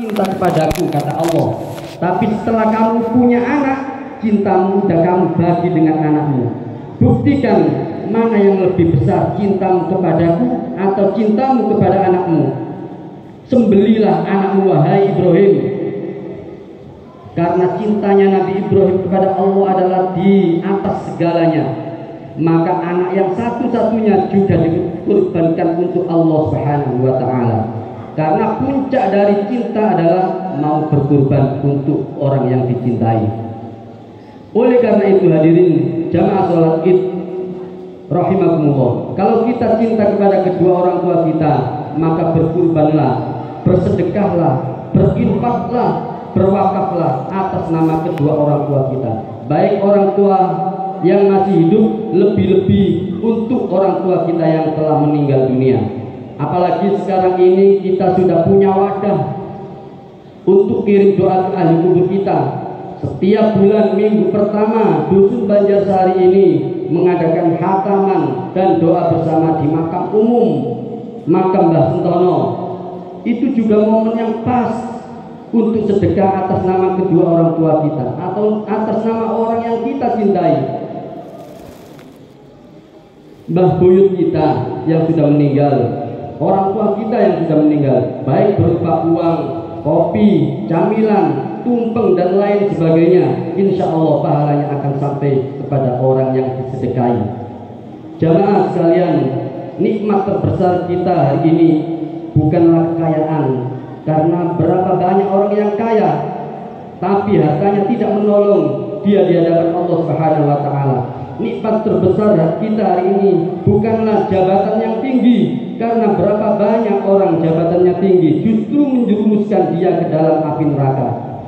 cinta kepadaku, kata Allah. Tapi setelah kamu punya anak, cintamu sudah kamu bagi dengan anakmu. Buktikan mana yang lebih besar, cintamu kepadaku atau cintamu kepada anakmu. Sembelilah anakmu wahai Ibrahim. Karena cintanya Nabi Ibrahim kepada Allah adalah di atas segalanya, maka anak yang satu-satunya juga dikorbankan untuk Allah Subhanahu wa Ta'ala. Karena puncak dari cinta adalah mau berkorban untuk orang yang dicintai. Oleh karena itu hadirin jamaah sholat Id rahimakumullah, kalau kita cinta kepada kedua orang tua kita, maka berkorbanlah, bersedekahlah, berinfaklah, berwakaflah atas nama kedua orang tua kita. Baik orang tua yang masih hidup, lebih-lebih untuk orang tua kita yang telah meninggal dunia. Apalagi sekarang ini kita sudah punya wadah untuk kirim doa ke ahli kubur kita. Setiap bulan minggu pertama Dusun Banjarsari ini mengadakan khataman dan doa bersama di makam umum, makam Mbah Sentono. Itu juga momen yang pas untuk sedekah atas nama kedua orang tua kita atau atas nama orang yang kita cintai. Mbah buyut kita yang sudah meninggal, orang tua kita yang sudah meninggal, baik berupa uang, kopi, camilan, tumpeng dan lain sebagainya, insya Allah pahalanya akan sampai kepada orang yang disedekahi. Jamaah sekalian, nikmat terbesar kita hari ini bukanlah kekayaan. Karena berapa banyak orang yang kaya tapi hartanya tidak menolong dia di hadapan Allah Subhanahu wa Ta'ala. Nikmat terbesar kita hari ini bukanlah jabatan yang tinggi, karena berapa banyak orang jabatannya tinggi justru menjerumuskan dia ke dalam api neraka.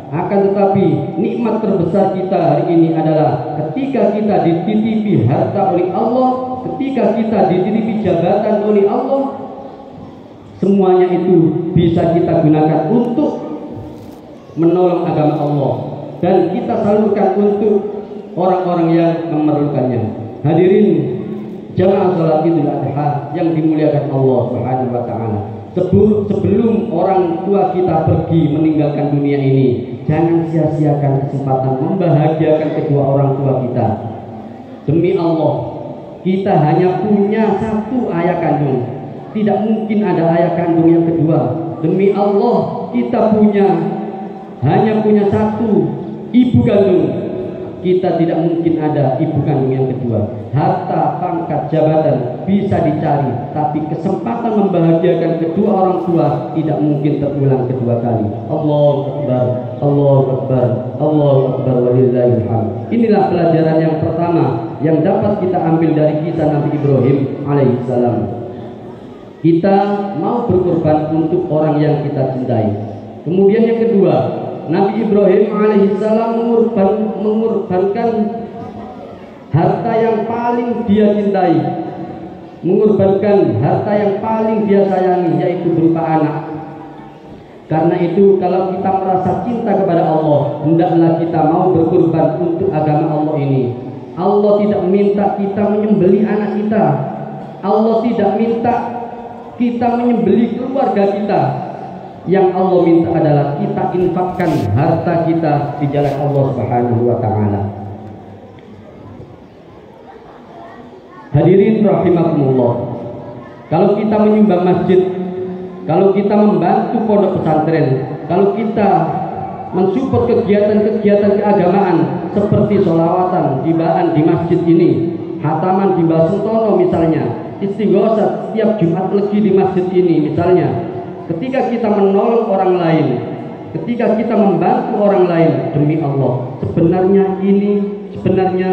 Akan tetapi nikmat terbesar kita hari ini adalah ketika kita dititipi harta oleh Allah, ketika kita dititipi jabatan oleh Allah, semuanya itu bisa kita gunakan untuk menolong agama Allah dan kita salurkan untuk orang-orang yang memerlukannya. Hadirin jamaah salat Idul Adha yang dimuliakan Allah Subhanahu wa Ta'ala. Sebelum orang tua kita pergi meninggalkan dunia ini, jangan sia-siakan kesempatan membahagiakan kedua orang tua kita. Demi Allah, kita hanya punya satu ayah kandung, tidak mungkin ada ayah kandung yang kedua. Demi Allah, kita hanya punya satu ibu kandung. Kita tidak mungkin ada ibu kandung yang kedua. Harta, pangkat, jabatan bisa dicari, tapi kesempatan membahagiakan kedua orang tua tidak mungkin terulang kedua kali. Allahu Akbar, Allahu Akbar, Allahu Akbar, walillahil hamd. Inilah pelajaran yang pertama yang dapat kita ambil dari kisah Nabi Ibrahim alaihissalam. Kita mau berkorban untuk orang yang kita cintai. Kemudian yang kedua, Nabi Ibrahim alaihissalam mengorbankan harta yang paling dia cintai, mengorbankan harta yang paling dia sayangi, yaitu berupa anak. Karena itu kalau kita merasa cinta kepada Allah, hendaklah kita mau berkorban untuk agama Allah ini. Allah tidak minta kita menyembelih anak kita. Allah tidak minta kita menyembelih keluarga kita. Yang Allah minta adalah kita infakkan harta kita di jalan Allah Subhanahu wa Ta'ala. Hadirin rahimakumullah, kalau kita menyumbang masjid, kalau kita membantu pondok pesantren, kalau kita mensupport kegiatan-kegiatan keagamaan seperti sholawatan, tibaan di masjid ini, khataman di Mbah Sentono misalnya, istighosah setiap Jumat Legi di masjid ini misalnya, ketika kita menolong orang lain, ketika kita membantu orang lain, demi Allah, sebenarnya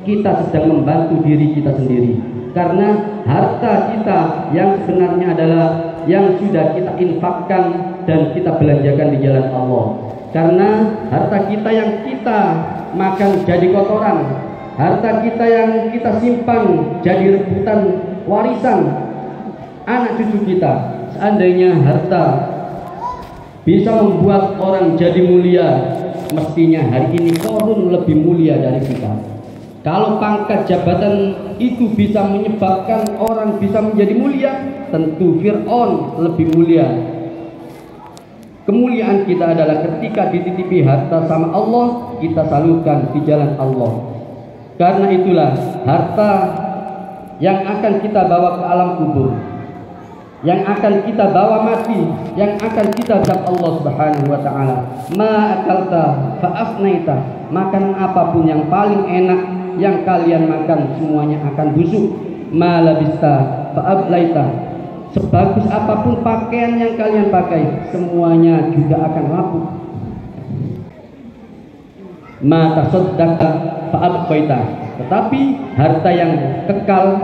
kita sedang membantu diri kita sendiri. Karena harta kita yang sebenarnya adalah yang sudah kita infakkan dan kita belanjakan di jalan Allah. Karena harta kita yang kita makan jadi kotoran, harta kita yang kita simpan jadi rebutan warisan anak cucu kita. Seandainya harta bisa membuat orang jadi mulia, mestinya hari ini Qarun lebih mulia dari kita. Kalau pangkat jabatan itu bisa menyebabkan orang bisa menjadi mulia, tentu Fir'aun lebih mulia. Kemuliaan kita adalah ketika dititipi harta sama Allah, kita salurkan di jalan Allah. Karena itulah harta yang akan kita bawa ke alam kubur, yang akan kita bawa mati, yang akan kita ucap Allah Subhanahu wa taala, ma akalta fa afnaita, makanan apapun yang paling enak yang kalian makan semuanya akan busuk. Ma labista fa ablaita, sebagus apapun pakaian yang kalian pakai semuanya juga akan rapuh. Ma tasaddaqa fa abqaita, tetapi harta yang kekal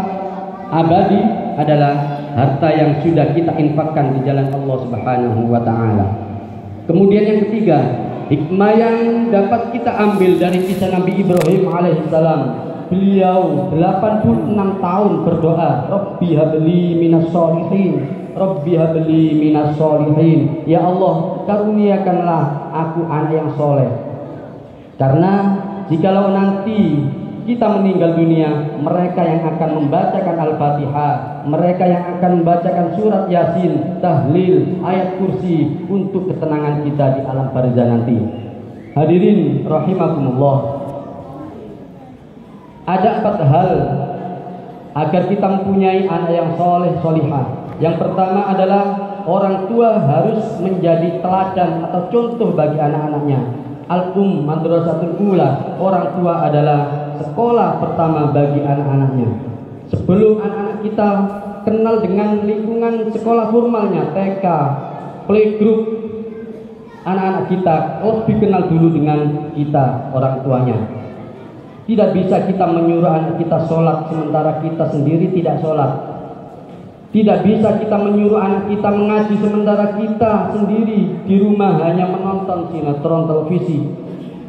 abadi adalah harta yang sudah kita infakkan di jalan Allah Subhanahu wa taala. Kemudian yang ketiga, hikmah yang dapat kita ambil dari kisah Nabi Ibrahim alaihissalam. Beliau 86 tahun berdoa, Rabbi habli minas sholihin, Rabbi habli minas sholihin. Ya Allah, karuniakanlah aku anak yang soleh. Karena jikalau nanti kita meninggal dunia, mereka yang akan membacakan Al-Fatihah, mereka yang akan membacakan surat Yasin, tahlil, ayat kursi untuk ketenangan kita di alam barzah nanti. Hadirin rahimakumullah. Ada 4 hal agar kita mempunyai anak yang soleh solihah. Yang pertama adalah orang tua harus menjadi teladan atau contoh bagi anak-anaknya. Al-Um madrasatul ula, orang tua adalah sekolah pertama bagi anak-anaknya. Sebelum anak-anak kita kenal dengan lingkungan sekolah formalnya, TK, playgroup, anak-anak kita lebih kenal dulu dengan kita, orang tuanya. Tidak bisa kita menyuruh anak kita sholat sementara kita sendiri tidak sholat. Tidak bisa kita menyuruh anak kita mengaji sementara kita sendiri di rumah hanya menonton sinetron televisi.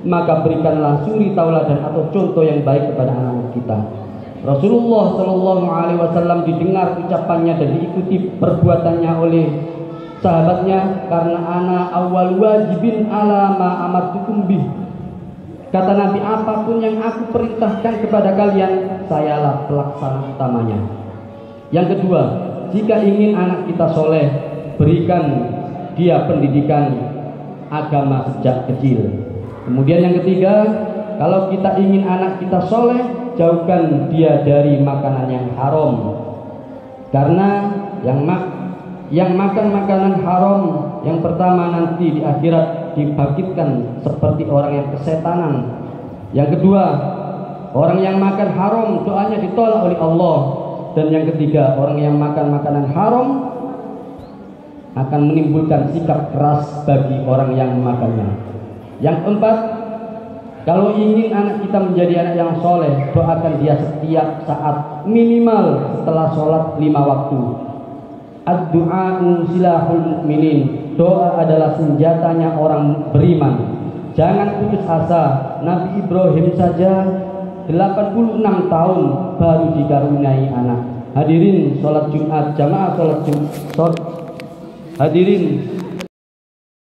Maka berikanlah suri tauladan atau contoh yang baik kepada anak-anak kita. Rasulullah Shallallahu Alaihi Wasallam didengar ucapannya dan diikuti perbuatannya oleh sahabatnya, karena ana awal wajibin ala ma amartukum bih. Kata Nabi, apapun yang aku perintahkan kepada kalian, sayalah pelaksana utamanya. Yang kedua, jika ingin anak kita soleh, berikan dia pendidikan agama sejak kecil. Kemudian yang ketiga, kalau kita ingin anak kita soleh, jauhkan dia dari makanan yang haram. Karena yang makan makanan haram, yang pertama nanti di akhirat dibangkitkan seperti orang yang kesetanan. Yang kedua, orang yang makan haram doanya ditolak oleh Allah. Dan yang ketiga, orang yang makan makanan haram akan menimbulkan sikap keras bagi orang yang memakannya. Yang keempat, kalau ingin anak kita menjadi anak yang soleh, doakan dia setiap saat, minimal setelah sholat 5 waktu. Ad-du'a'u silahul mu'minin, doa adalah senjatanya orang beriman. Jangan putus asa. Nabi Ibrahim saja 86 tahun baru dikaruniai anak. Hadirin sholat Jumat, jamaah sholat Jumat. Hadirin